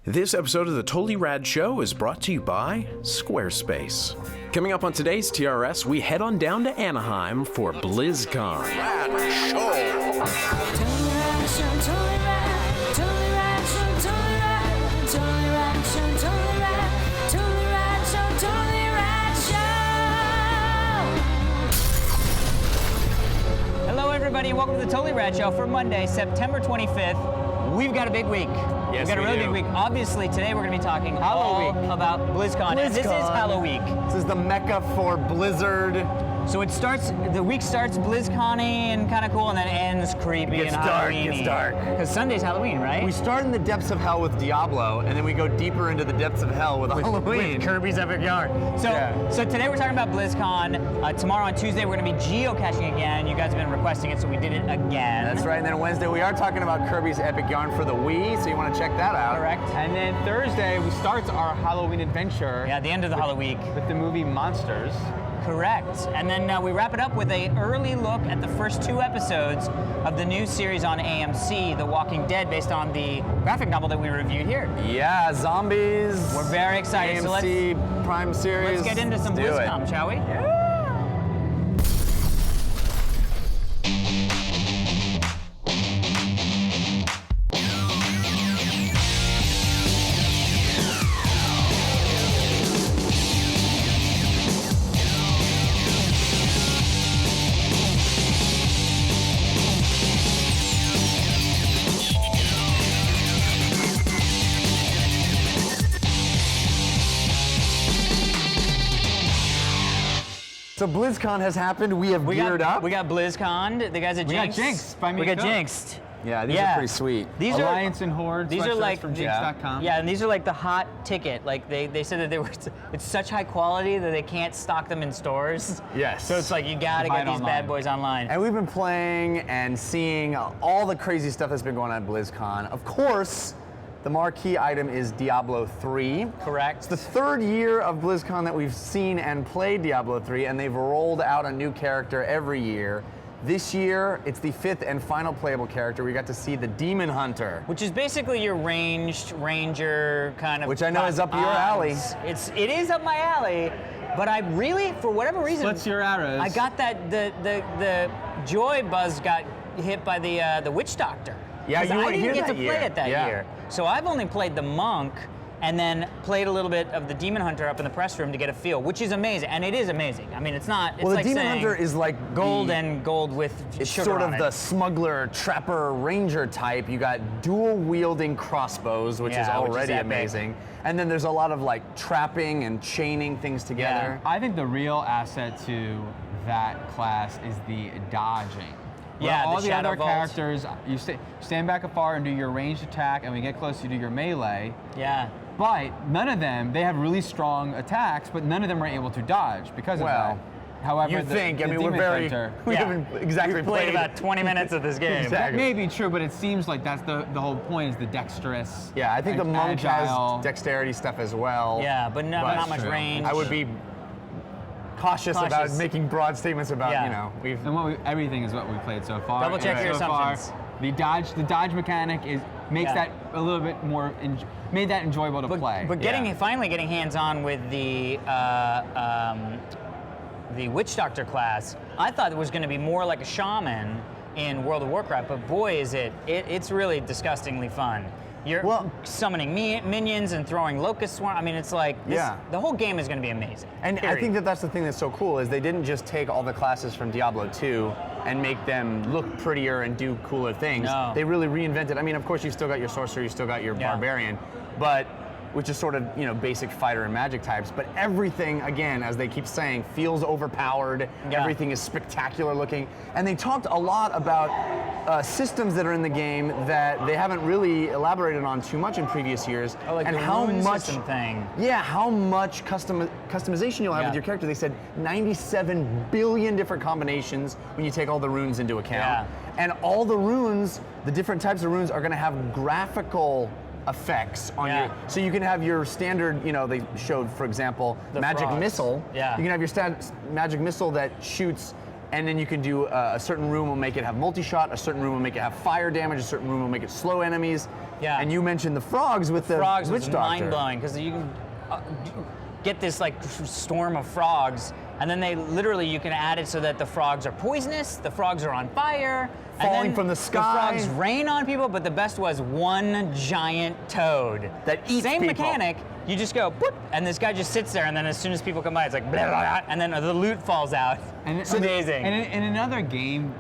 This episode of the Totally Rad Show is brought to you by Squarespace. Coming up on today's TRS, we head on down to Anaheim for Blizzcon. Rad Show! Hello everybody, and welcome to the Totally Rad Show for Monday, September 25th. We've got a big week. Yes, We've got a really big week. Obviously, today we're going to be talking all about BlizzCon. And this is Halloween. This is the mecca for Blizzard. So the week starts BlizzCon-y and kind of cool, and then ends creepy and Halloween-y. It gets dark. Because Sunday's Halloween, right? We start in the depths of hell with Diablo, and then we go deeper into the depths of hell with Halloween. With Kirby's Epic Yarn. So today we're talking about BlizzCon. Tomorrow on Tuesday we're going to be geocaching again. You guys have been requesting it, so we did it again. That's right. And then Wednesday we are talking about Kirby's Epic Yarn for the Wii, so you want to check that out. Correct. And then Thursday we start our Halloween adventure. Yeah, the end of the Halloween. With the movie Monsters. Correct. And then we wrap it up with an early look at the first 2 episodes of the new series on AMC, The Walking Dead, based on the graphic novel that we reviewed here. Yeah, zombies. We're very excited. AMC So Prime series. let's get into some BlizzCon, shall we? Yeah. So BlizzCon has happened. We have geared up. We got BlizzCon. The guys at Jinx. got Jinxed by me. We got Jinxed. Yeah, these are pretty sweet. These Alliance and Horde. These are like from Jinx.com. Yeah, and these are like the hot ticket. Like they said that they were. It's such high quality that they can't stock them in stores. Yes. So it's like you gotta get these bad boys online. And we've been playing and seeing all the crazy stuff that's been going on at BlizzCon. Of course, the marquee item is Diablo 3. Correct. It's the 3rd year of BlizzCon that we've seen and played Diablo 3, and they've rolled out a new character every year. This year, it's the 5th and final playable character. We got to see the Demon Hunter. Which is basically your ranged ranger kind of. Which I know is up your alley. It is up my alley, but I really, for whatever reason, Splits your arrows. I got that the joy buzz got hit by the witch doctor. Yeah, you I weren't didn't here get that to year. play it that Yeah. year, so I've only played the monk. And then played a little bit of the Demon Hunter up in the press room to get a feel, which is amazing, and it is amazing. I mean, it's not. It's Well, the like Demon saying Hunter is like gold and gold with It's sugar sort of on it. the smuggler, trapper, ranger type. You got dual wielding crossbows, which is already epic. amazing. And then there's a lot of like trapping and chaining things together. I think the real asset to that class is the dodging. Where Yeah, all the the Shadow other Vault. characters, you stand back afar and do your ranged attack, and when you get close, you do your melee. Yeah. But none of them, they have really strong attacks, but none of them are able to dodge because of that. However, you think, I mean, we're Demon very, Hunter, we haven't exactly We've played about 20 minutes of this game. that may be true, but it seems like that's the whole point is the dexterous. Yeah, I think the monk agile. has dexterity stuff as well. Yeah, but not much true. range. I would be cautious about making broad statements about, Yeah. you know, And everything is what we played so far. Double check And your so far, assumptions. the dodge mechanic makes that a little bit more made that enjoyable to play. But finally getting hands-on with the Witch Doctor class, I thought it was going to be more like a shaman in World of Warcraft, but boy is it's really disgustingly fun. You're summoning minions and throwing locust swarm. I mean, it's like the whole game is going to be amazing. And I think that's the thing that's so cool is they didn't just take all the classes from Diablo 2 and make them look prettier and do cooler things. No. They really reinvented. I mean, of course, you still got your sorcerer, you still got your barbarian, but which is sort of, you know, basic fighter and magic types, but everything, again, as they keep saying, feels overpowered. Everything is spectacular looking. And they talked a lot about systems that are in the game that they haven't really elaborated on too much in previous years. Oh, like and the how rune much system thing. Yeah, how much customization you'll have with your character. They said 97 billion different combinations when you take all the runes into account. Yeah. And all the runes, the different types of runes are going to have graphical effects on your. So you can have your standard, you know, they showed, for example, The magic frogs. missile. Yeah. You can have your magic missile that shoots and then you can do a certain room will make it have multi-shot, a certain room will make it have fire damage, a certain room will make it slow enemies. Yeah. And you mentioned the frogs with the frogs Witch was Doctor. mind-blowing, because you can get this like storm of frogs, and then you can add it so that the frogs are poisonous, the frogs are on fire, falling and then from the sky. The frogs rain on people, but the best was one giant toad that eats Same people. mechanic. You just go, boop, and this guy just sits there, and then as soon as people come by, it's like, blah, blah, blah, and then the loot falls out. And it's amazing. And in another game,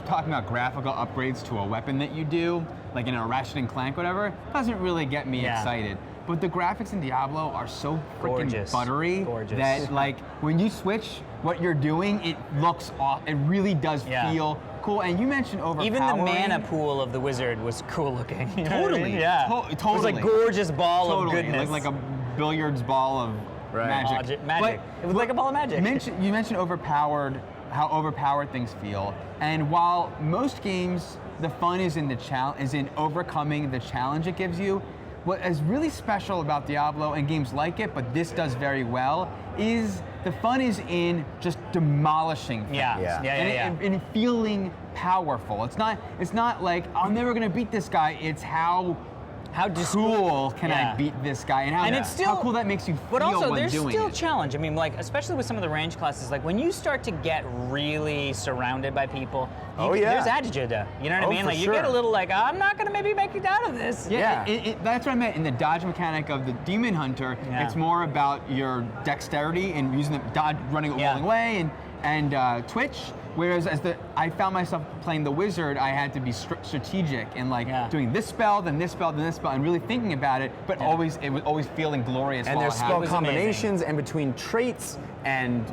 talking about graphical upgrades to a weapon that you do, like in a Ratchet and Clank, whatever, doesn't really get me excited. But the graphics in Diablo are so freaking buttery that, like, when you switch what you're doing, it looks off. It really does feel cool. And you mentioned overpowering. Even the mana pool of the wizard was cool looking. You know what I mean? Yeah. Totally. It was like gorgeous ball of goodness. Like a billiards ball of magic. Magic. It was like a ball of magic. You mentioned how overpowered things feel. And while most games, the fun is in overcoming the challenge it gives you, what is really special about Diablo and games like it, but this does very well, is the fun is in just demolishing things. And feeling powerful. It's not like I'm never gonna beat this guy. It's how cool can I beat this guy, and it's still, how cool that makes you feel but also, when there's doing still it. challenge. I mean, like, especially with some of the range classes, like when you start to get really surrounded by people, there's attitude. You know what I mean? Like, you get a little like, I'm not gonna maybe make it out of this. That's what I meant. In the dodge mechanic of the Demon Hunter, it's more about your dexterity and using the dodge, running, rolling away, and twitch. Whereas I found myself playing the wizard, I had to be strategic and doing this spell, then this spell, then this spell, and really thinking about it. But it was always feeling glorious. And there's spell combinations and between traits and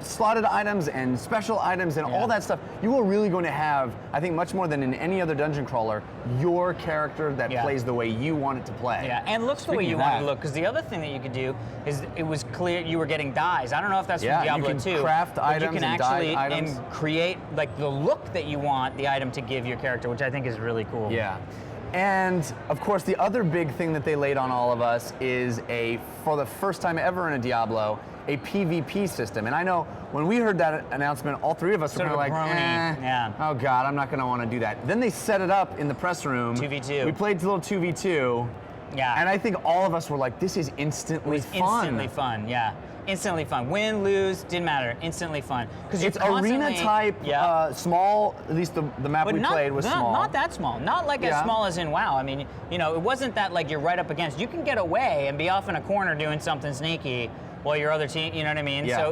slotted items and special items and all that stuff. You are really going to have, I think, much more than in any other dungeon crawler, your character that plays the way you want it to play. Yeah, and looks the way you want it to look. Because the other thing that you could do is it was clear you were getting dyes. I don't know if that's from Diablo 2. You can craft items and dye items. Create like the look that you want the item to give your character, which I think is really cool. Yeah. And of course, the other big thing that they laid on all of us is for the first time ever in a Diablo, a PvP system. And I know when we heard that announcement, all three of us were like, oh God, I'm not gonna wanna do that. Then they set it up in the press room. 2v2. We played a little 2v2. Yeah. And I think all of us were like, this is instantly fun. Instantly fun, yeah. Instantly fun. Win, lose, didn't matter. Instantly fun. Because it's arena type, small. At least the map we played was small. Not that small. Not like as small as in WoW. I mean, it wasn't that like you're right up against. You can get away and be off in a corner doing something sneaky while your other team. You know what I mean? Yeah. So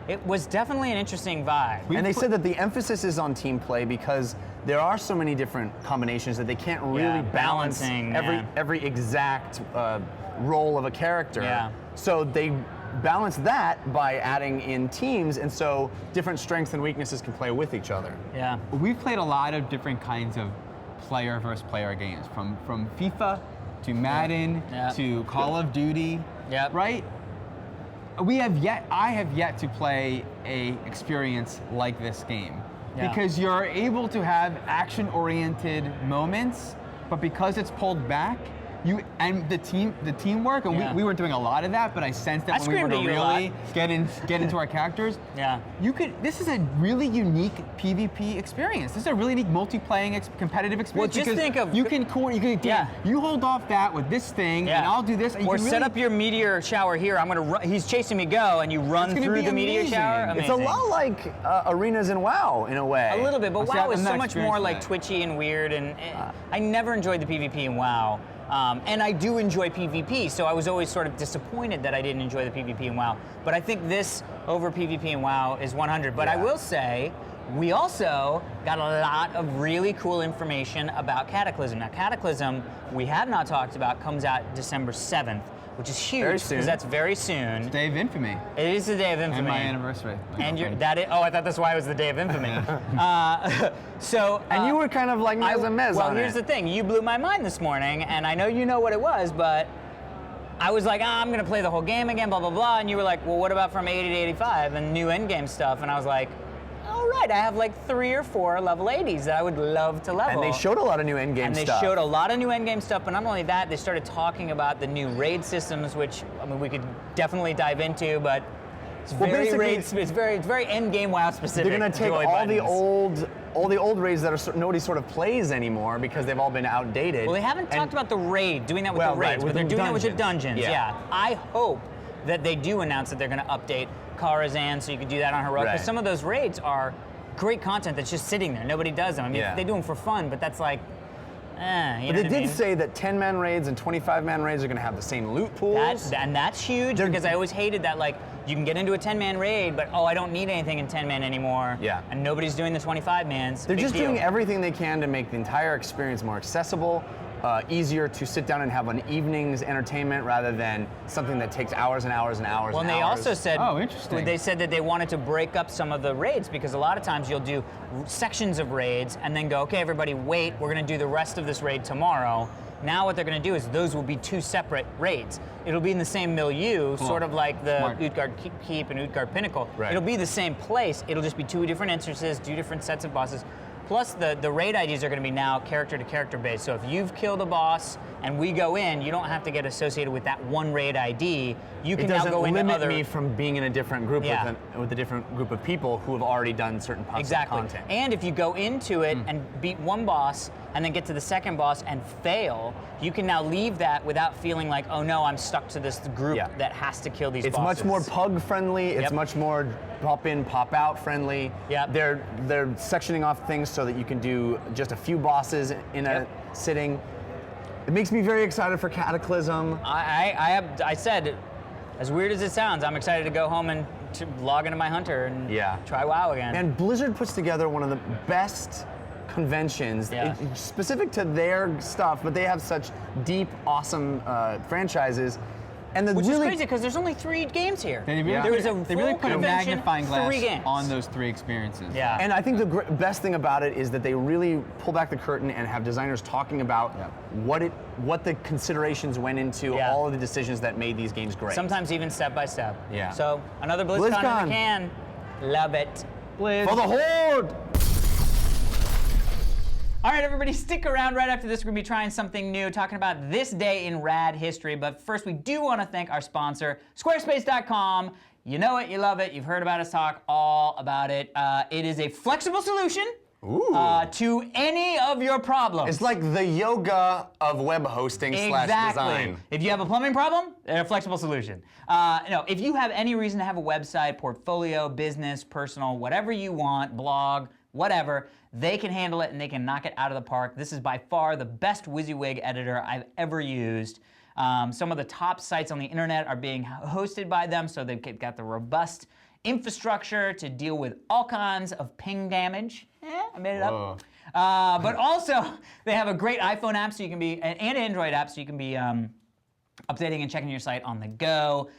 it was definitely an interesting vibe. And they said that the emphasis is on team play because there are so many different combinations that they can't really balance every exact role of a character. Yeah. So they balance that by adding in teams, and so different strengths and weaknesses can play with each other. Yeah. We've played a lot of different kinds of player versus player games, from FIFA to Madden to Call of Duty. Yeah. Right? I have yet to play a experience like this game. Yeah. Because you're able to have action-oriented moments, but because it's pulled back, the teamwork, and we weren't doing a lot of that, but I sensed that when we were to really get into our characters. Yeah. This is a really unique PvP experience. This is a really unique multi-playing competitive experience. Well, just think of you hold off that with this thing, and I'll do this. And or set up your meteor shower here. I'm gonna run. He's chasing me. Go, and you run through the meteor shower. Amazing. It's a lot like arenas in WoW in a way. A little bit, but WoW is so much more like twitchy and weird, and I never enjoyed the PvP in WoW. And I do enjoy PvP, so I was always sort of disappointed that I didn't enjoy the PvP in WoW. But I think this over PvP in WoW is 100. But I will say, we also got a lot of really cool information about Cataclysm. Now, Cataclysm, we have not talked about, comes out December 7th, which is huge, because that's very soon. It's the Day of Infamy. It is the Day of Infamy. And my anniversary. And I thought that's why it was the Day of Infamy. And you were kind of like mez and mez Well, on here's it. the thing. You blew my mind this morning, and I know you know what it was, but I was like, I'm going to play the whole game again, blah, blah, blah. And you were like, well, what about from 80 to 85 and new endgame stuff? And I was like, all right, I have like 3 or 4 level 80s that I would love to level. And they showed a lot of new endgame stuff. And they showed a lot of new endgame stuff, but not only that, they started talking about the new raid systems, which, I mean, we could definitely dive into, but It's very it's very end game WoW specific. They're going to take joy all buttons. the old raids that nobody sort of plays anymore because they've all been outdated. Well, they haven't talked about the raid, doing that with the raids, right, but they're doing that with the dungeons. dungeons. Yeah. I hope that they do announce that they're going to update Karazhan so you can do that on Heroic. Because some of those raids are great content that's just sitting there. Nobody does them. I mean, they do them for fun, but that's like, but they did say that 10-man raids and 25-man raids are going to have the same loot pools. And that's huge because I always hated that, like, you can get into a 10-man raid, but I don't need anything in 10-man anymore. Yeah. And nobody's doing the 25-mans. They're just doing everything they can to make the entire experience more accessible, easier to sit down and have an evening's entertainment rather than something that takes hours and hours and hours. Well, and they hours. also said, interesting. They said that they wanted to break up some of the raids because a lot of times you'll do sections of raids and then go, okay, everybody wait, we're going to do the rest of this raid tomorrow. Now what they're going to do is those will be two separate raids. It'll be in the same milieu, sort of like the Utgard Keep and Utgard Pinnacle. Right. It'll be the same place. It'll just be two different instances, two different sets of bosses. Plus, the raid IDs are going to be now character-to-character based. So if you've killed a boss and we go in, you don't have to get associated with that one raid ID. You can now go into other... It doesn't limit me from being in a different group with a different group of people who have already done certain parts of content. And if you go into it and beat one boss and then get to the second boss and fail, you can now leave that without feeling like, oh no, I'm stuck to this group that has to kill these bosses. It's much more pug friendly. It's much more pop in, pop out friendly. They're sectioning off things so that you can do just a few bosses in a sitting. It makes me very excited for Cataclysm. I said, as weird as it sounds, I'm excited to go home and to log into my Hunter and try WoW again. And Blizzard puts together one of the best conventions specific to their stuff, but they have such deep, awesome franchises. And Which is crazy because there's only 3 games here. They really put a magnifying glass on those 3 experiences. Yeah. And I think the best thing about it is that they really pull back the curtain and have designers talking about what the considerations went into all of the decisions that made these games great. Sometimes even step by step. Yeah. So another BlizzCon in the can. Love it. Blizz. For the Horde! All right, everybody, stick around. Right after this, we're going to be trying something new, talking about this day in rad history. But first, we do want to thank our sponsor, Squarespace.com. You know it, you love it, you've heard about us talk all about it. It is a flexible solution to any of your problems. It's like the yoga of web hosting slash design. If you have a plumbing problem, they're a flexible solution. If you have any reason to have a website, portfolio, business, personal, whatever you want, blog, whatever, they can handle it and they can knock it out of the park. This is by far the best WYSIWYG editor I've ever used. Some of the top sites on the internet are being hosted by them, so they've got the robust infrastructure to deal with all kinds of ping damage. I made it up. But also, they have a great iPhone app so you can be, and Android app so you can be updating and checking your site on the go.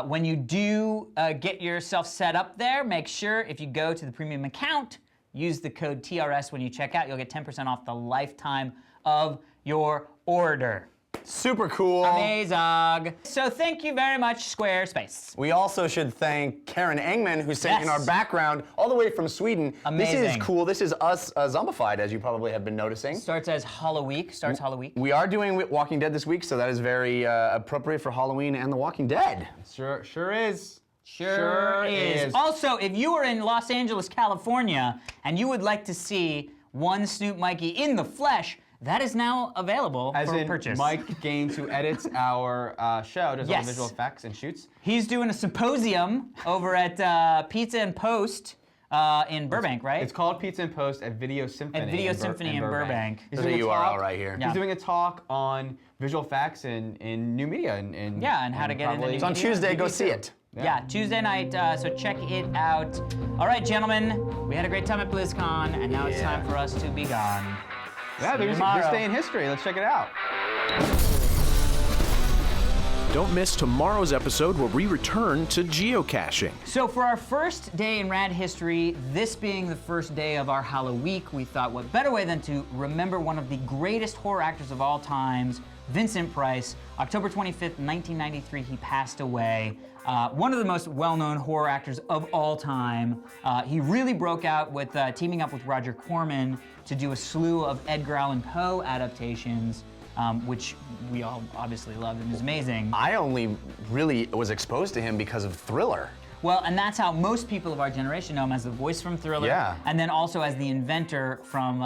When you do get yourself set up there, make sure if you go to the premium account, use the code TRS when you check out. You'll get 10% off the lifetime of your order. Super cool. Amazing. So thank you very much, Squarespace. We also should thank Karen Engman, who's sitting in our background all the way from Sweden. Amazing. This is cool. This is us zombified, as you probably have been noticing. Starts as Halloween. We are doing Walking Dead this week, so that is very appropriate for Halloween and The Walking Dead. Sure is. Sure is. Also, if you are in Los Angeles, California, and you would like to see one Snoop Mikey in the flesh, that is now available for purchase. Mike Gaines, who edits our show, does all the visual effects and shoots. He's doing a symposium over at Pizza and Post in Burbank, right? It's called Pizza and Post at Video Symphony. At Video Symphony in Burbank. There's a URL right here. He's doing a talk on visual effects in new media. And how to get into new media. It's on Tuesday. Go see it. Yeah, Tuesday night, so check it out. All right, gentlemen, we had a great time at BlizzCon, and now it's time for us to be gone. Yeah, they're staying in history. Let's check it out. Don't miss tomorrow's episode where we return to geocaching. So for our first day in rad history, this being the first day of our Halloween, we thought what better way than to remember one of the greatest horror actors of all times, Vincent Price. October 25th, 1993, he passed away. One of the most well-known horror actors of all time. He really broke out with teaming up with Roger Corman to do a slew of Edgar Allan Poe adaptations, which we all obviously loved and is amazing. I only really was exposed to him because of Thriller. Well, and that's how most people of our generation know him, as the voice from Thriller, and then also as the inventor from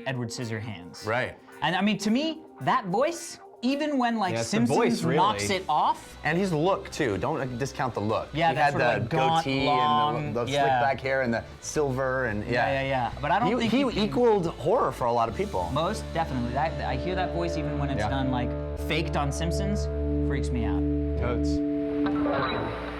Edward Scissorhands. Right. And I mean, to me, that voice, even when like it's the Simpsons voice, really. knocks it off. And his look too. Don't discount the look. Yeah, he that had sort the of like gaunt, goatee long, and the slick back hair and the silver and Yeah. But I don't think he you can- equaled horror for a lot of people. Most definitely. I hear that voice even when it's done like faked on Simpsons. Freaks me out. Totes.